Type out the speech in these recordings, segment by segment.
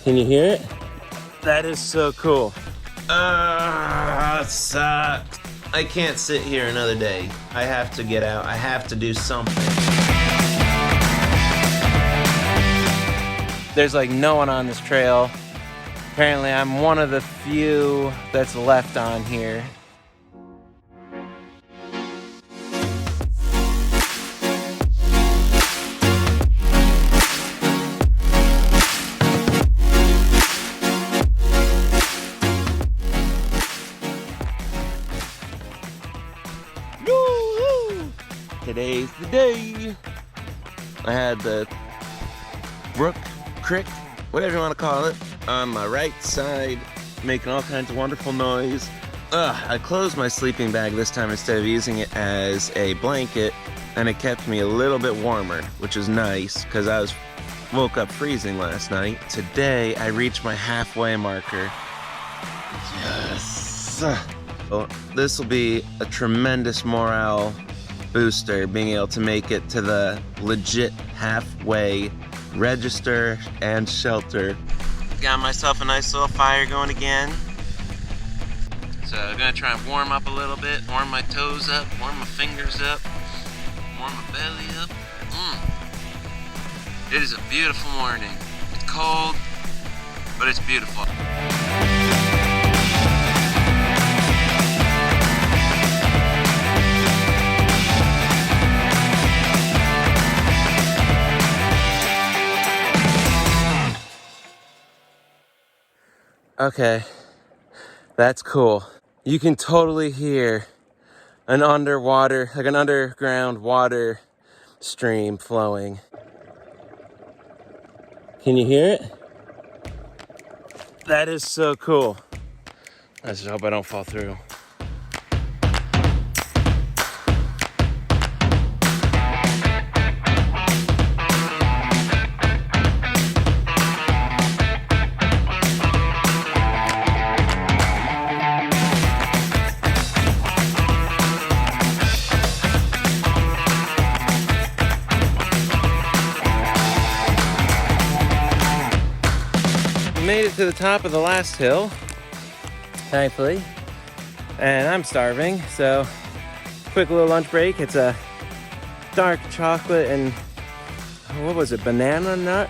Can you hear it? That is so cool. Sucks. I can't sit here another day. I have to get out. I have to do something. There's like no one on this trail. Apparently I'm one of the few that's left on here. Woo-hoo! Today's the day. I had the brook, creek, whatever you want to call it, on my right side, making all kinds of wonderful noise. I closed my sleeping bag this time instead of using it as a blanket, and it kept me a little bit warmer, which is nice because I woke up freezing last night. Today I reached my halfway marker. Yes. Well, this will be a tremendous morale booster, being able to make it to the legit halfway register and shelter. Got myself a nice little fire going again. So I'm gonna try and warm up a little bit, warm my toes up, warm my fingers up, warm my belly up. It is a beautiful morning. It's cold, but it's beautiful. Okay, that's cool. You can totally hear an underground water stream flowing. Can you hear it? That is so cool. I just hope I don't fall through. Made it to the top of the last hill, thankfully, and I'm starving, so quick little lunch break. It's a dark chocolate and what was it, banana nut?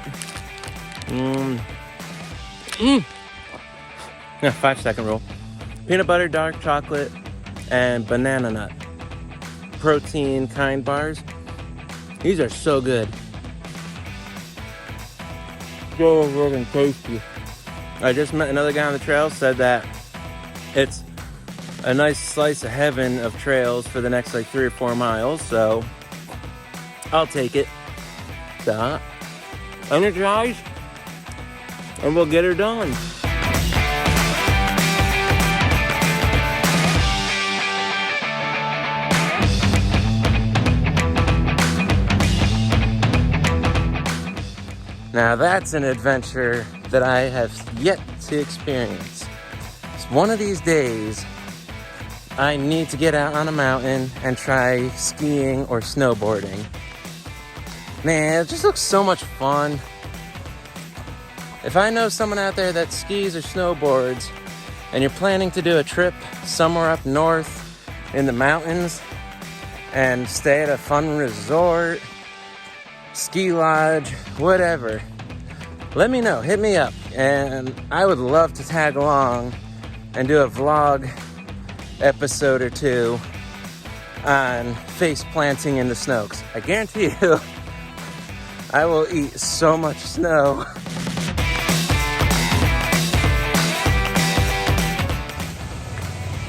5-second rule. Peanut butter, dark chocolate, and banana nut. Protein kind bars. These are so good. So freaking tasty. I just met another guy on the trail, said that it's a nice slice of heaven of trails for the next like 3 or 4 miles, so I'll take it. So, energize, and we'll get her done. Now that's an adventure that I have yet to experience. It's one of these days, I need to get out on a mountain and try skiing or snowboarding. Man, it just looks so much fun. If I know someone out there that skis or snowboards, and you're planning to do a trip somewhere up north in the mountains and stay at a fun resort, ski lodge, whatever, let me know, hit me up, and I would love to tag along and do a vlog episode or 2 on face planting in the snow. 'Cause I guarantee you, I will eat so much snow.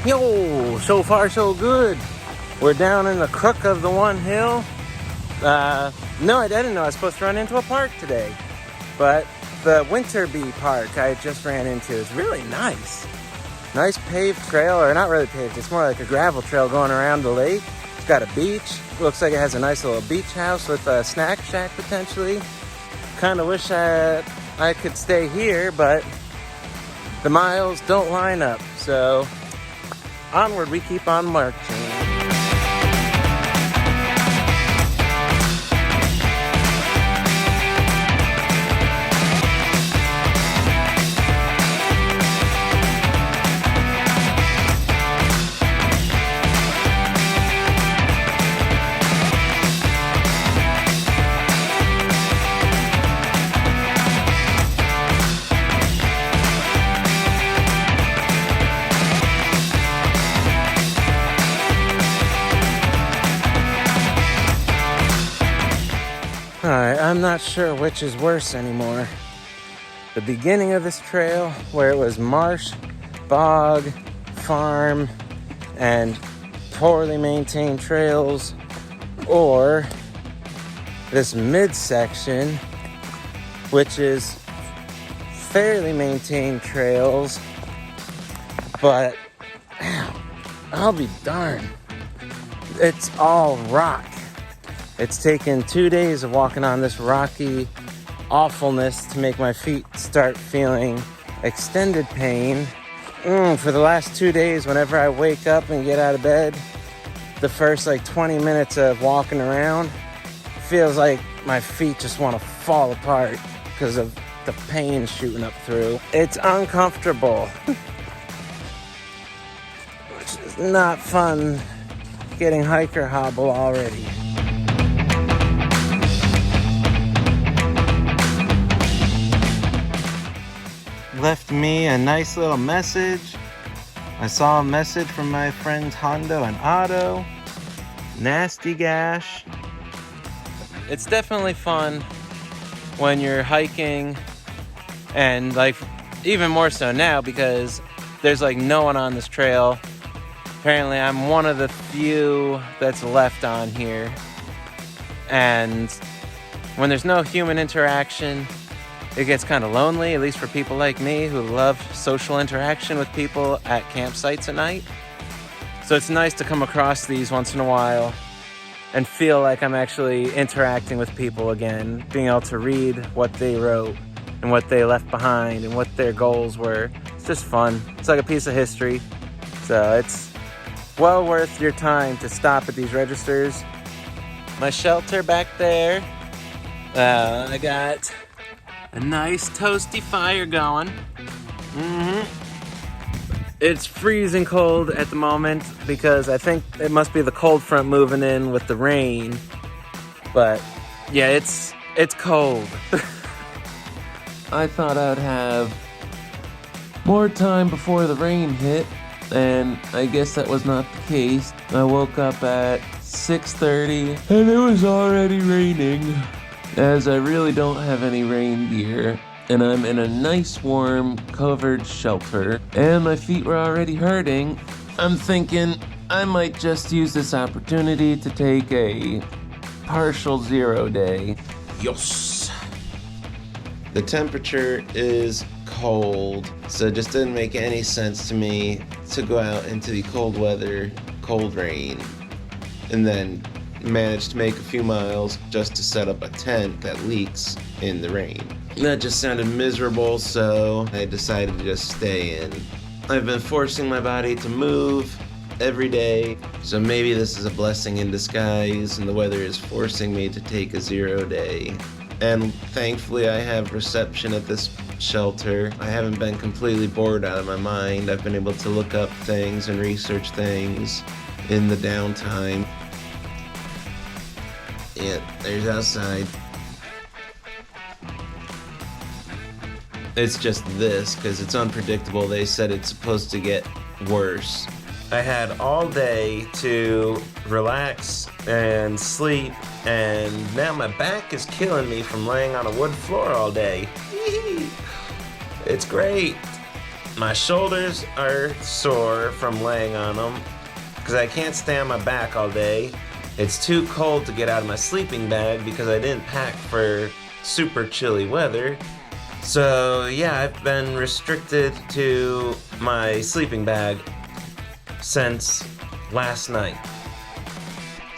Yo, so far so good. We're down in the crook of the one hill. No, I didn't know I was supposed to run into a park today, but the Winterby Park I just ran into is really nice. Nice paved trail, or not really paved, it's more like a gravel trail going around the lake. It's got a beach. Looks like it has a nice little beach house with a snack shack potentially. Kind of wish I could stay here, but the miles don't line up. So onward we keep on marching. I'm not sure which is worse anymore. The beginning of this trail, where it was marsh, bog, farm, and poorly maintained trails, or this midsection, which is fairly maintained trails, but I'll be darned, it's all rock. It's taken 2 days of walking on this rocky awfulness to make my feet start feeling extended pain. For the last 2 days, whenever I wake up and get out of bed, the first 20 minutes of walking around, feels like my feet just want to fall apart because of the pain shooting up through. It's uncomfortable, which is not fun getting hiker hobble already. Left me a nice little message. I saw a message from my friends Hondo and Otto. Nasty Gash. It's definitely fun when you're hiking, and even more so now because there's no one on this trail. Apparently I'm one of the few that's left on here, and when there's no human interaction, it gets kind of lonely, at least for people like me who love social interaction with people at campsites at night. So it's nice to come across these once in a while and feel like I'm actually interacting with people again, being able to read what they wrote and what they left behind and what their goals were. It's just fun. It's like a piece of history. So it's well worth your time to stop at these registers. My shelter back there. I got a nice toasty fire going. It's freezing cold at the moment because I think it must be the cold front moving in with the rain. But yeah, it's cold. I thought I'd have more time before the rain hit, and I guess that was not the case. I woke up at 6:30 and it was already raining. As I really don't have any rain gear, and I'm in a nice warm covered shelter, and my feet were already hurting, I'm thinking I might just use this opportunity to take a partial 0 day. Yes. The temperature is cold, so it just didn't make any sense to me to go out into the cold weather, cold rain, and then managed to make a few miles just to set up a tent that leaks in the rain. That just sounded miserable, so I decided to just stay in. I've been forcing my body to move every day, so maybe this is a blessing in disguise and the weather is forcing me to take a 0 day. And thankfully I have reception at this shelter. I haven't been completely bored out of my mind. I've been able to look up things and research things in the downtime. Yeah, there's outside. It's just this, because it's unpredictable. They said it's supposed to get worse. I had all day to relax and sleep, and now my back is killing me from laying on a wood floor all day. It's great. My shoulders are sore from laying on them, because I can't stay on my back all day. It's too cold to get out of my sleeping bag because I didn't pack for super chilly weather. So yeah, I've been restricted to my sleeping bag since last night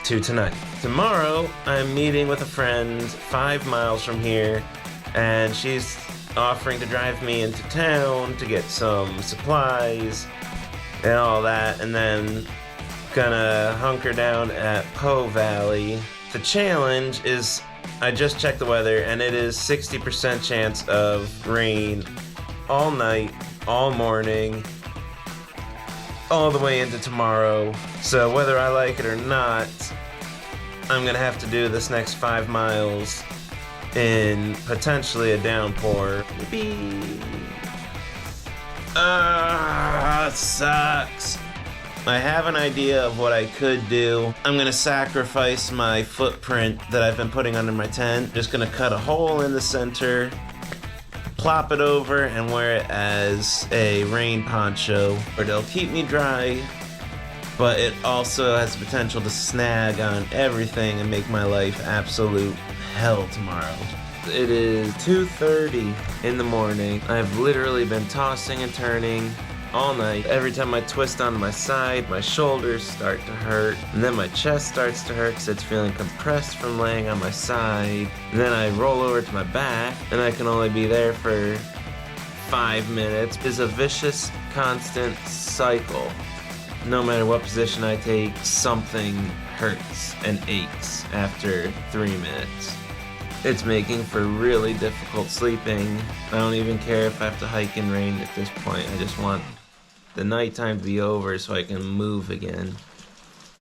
to tonight. Tomorrow, I'm meeting with a friend 5 miles from here, and she's offering to drive me into town to get some supplies and all that, and then gonna hunker down at Po Valley. The challenge is, I just checked the weather, and it is 60% chance of rain all night, all morning, all the way into tomorrow. So whether I like it or not, I'm gonna have to do this next 5 miles in potentially a downpour. It sucks. I have an idea of what I could do. I'm gonna sacrifice my footprint that I've been putting under my tent. Just gonna cut a hole in the center, plop it over, and wear it as a rain poncho. It'll keep me dry, but it also has the potential to snag on everything and make my life absolute hell tomorrow. It is 2:30 in the morning. I've literally been tossing and turning all night. Every time I twist onto my side, my shoulders start to hurt, and then my chest starts to hurt because it's feeling compressed from laying on my side. And then I roll over to my back, and I can only be there for 5 minutes. It's a vicious, constant cycle. No matter what position I take, something hurts and aches after 3 minutes. It's making for really difficult sleeping. I don't even care if I have to hike in rain at this point. I just want the nighttime to be over so I can move again.